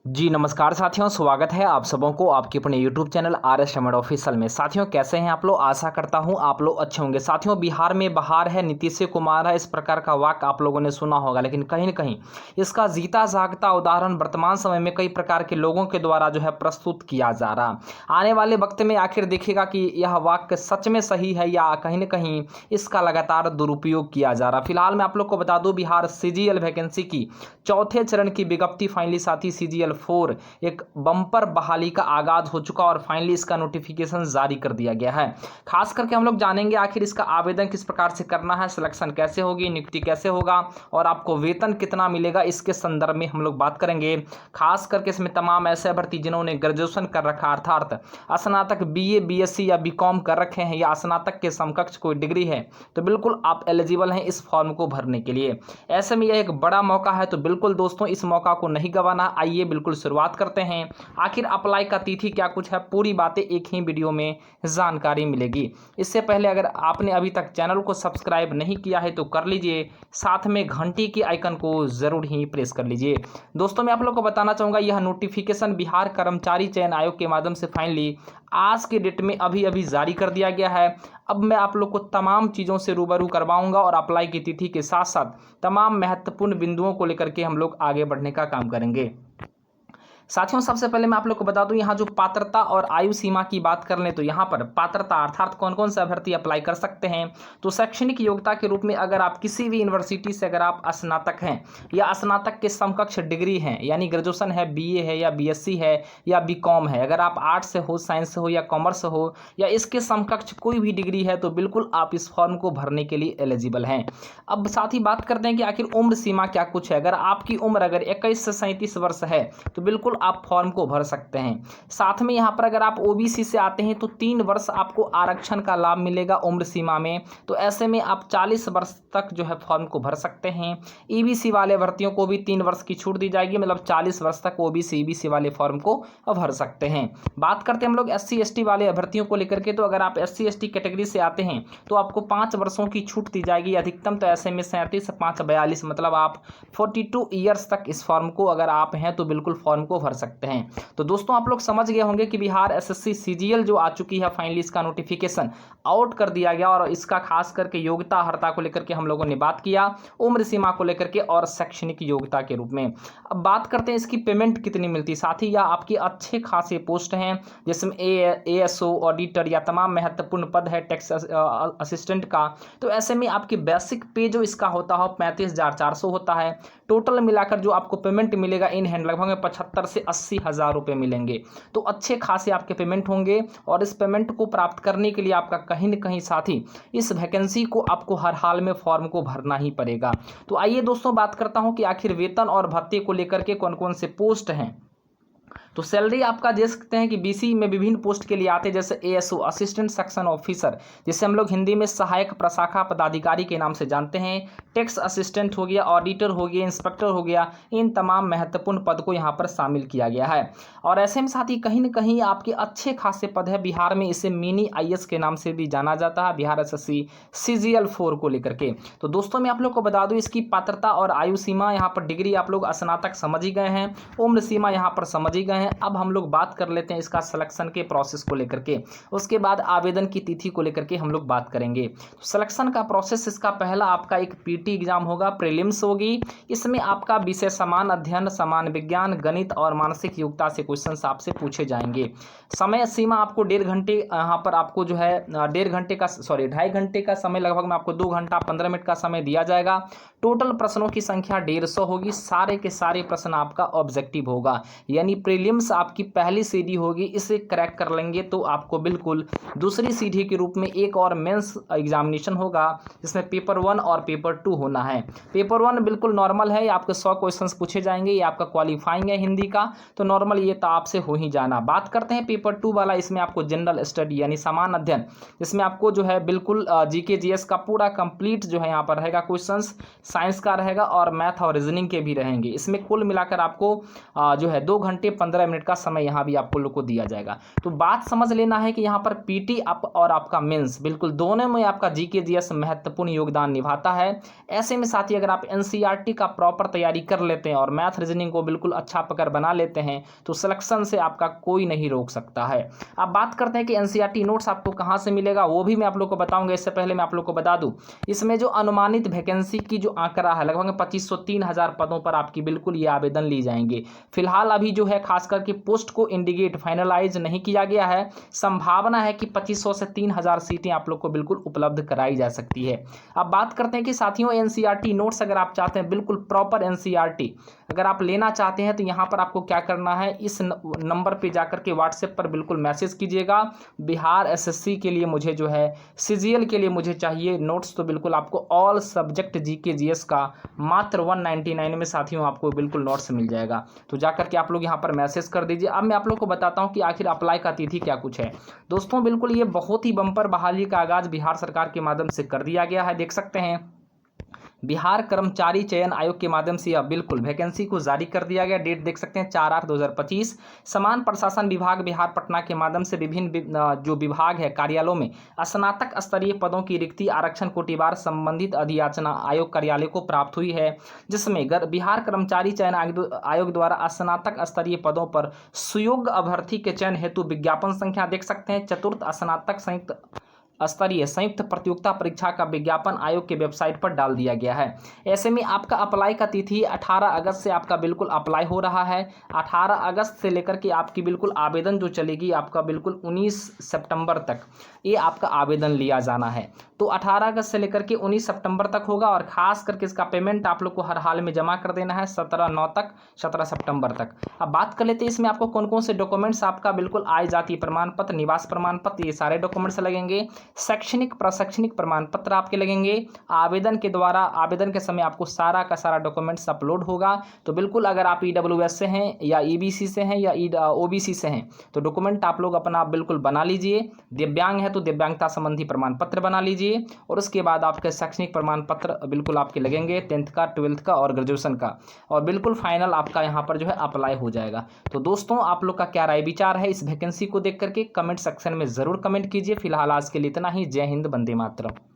जी नमस्कार साथियों, स्वागत है आप सबों को आपके अपने YouTube चैनल RS रमण ऑफिशियल में। साथियों कैसे हैं आप लोग? आशा करता हूं आप लोग अच्छे होंगे। साथियों बिहार में बहार है, नीतीश कुमार है, इस प्रकार का वाक्य आप लोगों ने सुना होगा, लेकिन कहीं न कहीं इसका जीता जागता उदाहरण वर्तमान समय में कई प्रकार के लोगों के द्वारा जो है प्रस्तुत किया जा रहा। आने वाले वक्त में आखिर देखिएगा कि यह वाक्य सच में सही है या कहीं न कहीं इसका लगातार दुरुपयोग किया जा रहा। फिलहाल मैं आप लोग को बता दूं, बिहार CGL वैकेंसी की चौथे चरण की विज्ञप्ति फाइनली साथी CGL 4 एक बम्पर बहाली का आगाज हो चुका और फाइनली इसका नोटिफिकेशन जारी कर दिया गया है। खास करके हम लोग जानेंगे आखिर इसका आवेदन किस प्रकार से करना है, सिलेक्शन कैसे होगी, नियुक्ति कैसे होगा और आपको वेतन कितना मिलेगा, इसके संदर्भ में हम लोग बात करेंगे। खास करके इसमें तमाम ऐसे अभ्यर्थी जिन्होंने ग्रेजुएशन कर रखा अर्थात स्नातक BA BSc या BCom कर रखे हैं या स्नातक के समकक्ष कोई डिग्री है, तो बिल्कुल आप एलिजिबल हैं इस फॉर्म को भरने के लिए। ऐसे में यह एक बड़ा मौका है, तो बिल्कुल दोस्तों इस मौका को नहीं गंवाना। आइए बिल्कुल शुरुआत करते हैं। आखिर अप्लाई का तिथि क्या कुछ है, पूरी बातें एक ही वीडियो में जानकारी मिलेगी। इससे पहले अगर आपने अभी तक चैनल को सब्सक्राइब नहीं किया है तो कर लीजिए, साथ में घंटी की आइकन को जरूर ही प्रेस कर लीजिए। दोस्तों मैं आप लोग को बताना चाहूँगा, यह नोटिफिकेशन बिहार कर्मचारी चयन आयोग के माध्यम से फाइनली आज के डेट में अभी अभी जारी कर दिया गया है। अब मैं आप लोग को तमाम चीज़ों से रूबरू करवाऊंगा और अप्लाई की तिथि के साथ साथ तमाम महत्वपूर्ण बिंदुओं को लेकर के हम लोग आगे बढ़ने का काम करेंगे। साथियों सबसे पहले मैं आप लोग को बता दूं, यहाँ जो पात्रता और आयु सीमा की बात कर लें तो यहाँ पर पात्रता अर्थात कौन कौन से अभ्यर्थी अप्लाई कर सकते हैं। तो शैक्षणिक योग्यता के रूप में अगर आप किसी भी यूनिवर्सिटी से अगर आप स्नातक हैं या स्नातक के समकक्ष डिग्री हैं, यानी ग्रेजुएशन है, BA है या BSc है या BCom है, अगर आप आर्ट्स से हो, साइंस से हो या कॉमर्स से हो या इसके समकक्ष कोई भी डिग्री है, तो बिल्कुल आप इस फॉर्म को भरने के लिए एलिजिबल हैं। अब साथ ही बात करते हैं कि आखिर उम्र सीमा क्या कुछ है। अगर आपकी उम्र अगर 21 से 37 वर्ष है तो बिल्कुल आप फॉर्म को भर सकते हैं। साथ में यहाँ पर अगर आप OBC से आते हैं तो 3 वर्ष आपको आरक्षण का लाभ मिलेगा उम्र सीमा में, तो ऐसे में आप 40 वर्ष तक जो है फॉर्म को भर सकते हैं। EBC वाले भर्तियों को भी 3 वर्ष की छूट दी जाएगी, मतलब 40 वर्ष तक OBC EBC वाले फॉर्म को भर सकते हैं। बात करते हैं हम लोग SC ST वाले अभ्यर्थियों को लेकर के, तो अगर आप SC ST कैटेगरी से आते हैं तो आपको 5 वर्षों की छूट दी जाएगी अधिकतम, तो ऐसे में 37 5 42 मतलब आप 42 ईयर्स तक इस फॉर्म को अगर आप हैं तो बिल्कुल फॉर्म को भर सकते हैं। तो दोस्तों आप लोग समझ गए होंगे कि बिहार SSC CGL जो आ चुकी है, फाइनली इसका नोटिफिकेशन आउट कर दिया गया और इसका खास करके योग्यता अर्हता को लेकर के हम लोगों ने बात किया, उम्र सीमा को लेकर के और शैक्षणिक योग्यता के रूप में। अब बात करते हैं इसकी पेमेंट कितनी मिलती है। साथ ही या आपकी अच्छे खासे पोस्ट हैं जिसमें ASO ऑडिटर या तमाम महत्वपूर्ण पद है टैक्स असिस्टेंट का, तो ऐसे में आपकी बेसिक पे जो इसका होता है 35,400 होता है। टोटल मिलाकर जो आपको पेमेंट मिलेगा इन हैंड लगभग 75 से 80 हज़ार रुपये मिलेंगे, तो अच्छे खासे आपके पेमेंट होंगे। और इस पेमेंट को प्राप्त करने के लिए आपका कहीं न कहीं साथी इस वैकेंसी को आपको हर हाल में फॉर्म को भरना ही पड़ेगा। तो आइए दोस्तों बात करता हूं कि आखिर वेतन और भत्ते को लेकर के कौन कौन से पोस्ट हैं। तो सैलरी आपका देख सकते हैं कि BC में विभिन्न पोस्ट के लिए आते हैं, जैसे ASO असिस्टेंट सेक्शन ऑफिसर, जिसे हम लोग हिंदी में सहायक प्रशाखा पदाधिकारी के नाम से जानते हैं। टैक्स असिस्टेंट हो गया, ऑडिटर हो गया, इंस्पेक्टर हो गया, इन तमाम महत्वपूर्ण पद को यहाँ पर शामिल किया गया है। और ऐसे में साथ ही कहीं न कहीं आपके अच्छे खासे पद है बिहार में, इसे मिनी IS के नाम से भी जाना जाता है, बिहार SSC CGL 4 को लेकर के। तो दोस्तों मैं आप लोग को बता दूं, इसकी पात्रता और आयु सीमा यहाँ पर डिग्री आप लोग स्नातक समझ ही गए हैं, उम्र सीमा यहाँ पर समझ ही गए हैं। अब हम लोग बात कर लेते हैं इसका सिलेक्शन के प्रोसेस को लेकर के, उसके बाद आवेदन की तिथि को लेकर के हम लोग बात करेंगे। तो सिलेक्शन का प्रोसेस, इसका पहला आपका एक PT एग्जाम होगा, प्रीलिम्स होगी। इसमें आपका विषय समान अध्ययन, समान विज्ञान, गणित और मानसिक योग्यता से क्वेश्चन आपसे पूछे जाएंगे। समय सीमा आपको 1.5 घंटे यहाँ पर आपको जो है 1.5 घंटे का 2.5 घंटे का समय, लगभग में आपको 2 घंटा 15 मिनट का समय दिया जाएगा। टोटल प्रश्नों की संख्या 150 होगी, सारे के सारे प्रश्न आपका ऑब्जेक्टिव होगा, यानी प्रीलिम्स आपकी पहली सीढ़ी होगी, इसे क्रैक कर लेंगे तो आपको बिल्कुल दूसरी सीढ़ी के रूप में एक और मेंस एग्जामिनेशन होगा, जिसमें पेपर 1 और पेपर 2 होना है। पेपर 1 बिल्कुल नॉर्मल है, आपके 100 क्वेश्चंस पूछे जाएंगे, ये आपका क्वालिफाइंग है हिंदी का, तो नॉर्मल ये तो आपसे हो ही जाना। बात करते हैं पेपर 2 वाला, इसमें आपको जनरल स्टडी यानी समान अध्ययन, इसमें आपको जो है बिल्कुल GK GS का पूरा कंप्लीट जो है यहाँ पर रहेगा, क्वेश्चंस साइंस का रहेगा और मैथ और रीजनिंग के भी रहेंगे। इसमें कुल मिलाकर आपको जो है 2 घंटे 15 15 मिनट का समय यहाँ भी आपको लोग को दिया जाएगा। तो बात समझ लेना है कि यहाँ पर पीटी और आपका मेंस बिल्कुल दोनों में आपका जीके जीएस महत्वपूर्ण योगदान निभाता है। ऐसे में साथी अगर आप एनसीईआरटी का प्रॉपर तैयारी कर लेते हैं और मैथ रीजनिंग को बिल्कुल अच्छा पकड़ बना लेते हैं तो सिलेक्शन से आपका कोई नहीं रोक सकता है। अब बात करते हैं कि एनसीईआरटी नोट्स आपको कहाँ से मिलेगा, वो भी मैं आप लोग को बताऊंगा। इससे पहले मैं आप लोग को बता दूं, इसमें जो अनुमानित वैकेंसी की जो आंकड़ा है लगभग 2503,000 पदों पर आपकी बिल्कुल ये आवेदन ली जाएंगे। फिलहाल अभी जो है खास करके पोस्ट को इंडिकेट फाइनलाइज नहीं किया गया है। संभावना है कि 2500 से 3000 सीटें आप लोग को बिल्कुल उपलब्ध कराई जा सकती है। अब बात करते हैं कि साथियों एनसीईआरटी नोट्स अगर आप चाहते हैं बिल्कुल प्रॉपर एनसीईआरटी अगर आप लेना चाहते हैं तो यहाँ पर आपको क्या करना है, इस नंबर पे जाकर के व्हाट्सएप पर बिल्कुल मैसेज कीजिएगा। बिहार एसएससी के लिए मुझे जो है सीजीएल के लिए मुझे चाहिए नोट्स, तो बिल्कुल आपको ऑल सब्जेक्ट जीके जीएस का मात्र 199 में साथियों आपको बिल्कुल नोट्स मिल जाएगा। तो जाकर के आप लोग यहाँ पर मैसेज कर दीजिए। अब मैं आप लोग को बताता हूँ कि आखिर अप्लाई का तिथि क्या कुछ है। दोस्तों बिल्कुल ये बहुत ही बम्पर बहाली का आगाज बिहार सरकार के माध्यम से कर दिया गया है। देख सकते हैं बिहार कर्मचारी चयन आयोग के माध्यम से यह बिल्कुल वैकेंसी को जारी कर दिया गया। डेट देख सकते हैं 4/8/2025। समान प्रशासन विभाग बिहार पटना के माध्यम से विभिन्न जो विभाग है कार्यालयों में स्नातक स्तरीय पदों की रिक्ति आरक्षण कोटिवार संबंधित अधियाचना आयोग कार्यालय को प्राप्त हुई है, जिसमें बिहार कर्मचारी चयन आयोग द्वारा स्नातक स्तरीय पदों पर सुयोग्य अभ्यर्थी के चयन हेतु विज्ञापन संख्या देख सकते हैं 4th स्नातक संयुक्त प्रतियोगिता परीक्षा का विज्ञापन आयोग के वेबसाइट पर डाल दिया गया है। ऐसे में आपका अप्लाई का तिथि 18 अगस्त से आपका बिल्कुल अप्लाई हो रहा है। 18 अगस्त से लेकर के आपकी बिल्कुल आवेदन जो चलेगी आपका बिल्कुल 19 सितंबर तक ये आपका आवेदन लिया जाना है। तो 18 अगस्त से लेकर के 19 सितंबर तक होगा और खास करके इसका पेमेंट आप लोग को हर हाल में जमा कर देना है 17/9 तक, 17 सितंबर तक। अब बात कर लेते हैं इसमें आपको कौन कौन से डॉक्यूमेंट्स आपका बिल्कुल आय जाति प्रमाण पत्र, निवास प्रमाण पत्र, ये सारे डॉक्यूमेंट्स लगेंगे। शैक्षणिक प्रशैक्षणिक प्रमाण पत्र आपके लगेंगे। आवेदन के द्वारा आवेदन के समय आपको सारा का सारा डॉक्यूमेंट्स अपलोड होगा। तो बिल्कुल अगर आप ईडब्ल्यूएस से हैं या ईबीसी से हैं या ओबीसी से हैं तो डॉक्यूमेंट आप लोग अपना बिल्कुल बना लीजिए। दिव्यांग है तो दिव्यांगता संबंधी प्रमाण पत्र बना लीजिए और उसके बाद आपके शैक्षणिक प्रमाण पत्र बिल्कुल आपके लगेंगे 10th का, 12th का और ग्रेजुएशन का, और बिल्कुल फाइनल आपका यहाँ पर जो है अप्लाई हो जाएगा। तो दोस्तों आप लोग का क्या राय विचार है इस वैकेंसी को देख करके कमेंट सेक्शन में जरूर कमेंट कीजिए। फिलहाल आज के लिए इतना ही। जय हिंद, वंदे मातरम।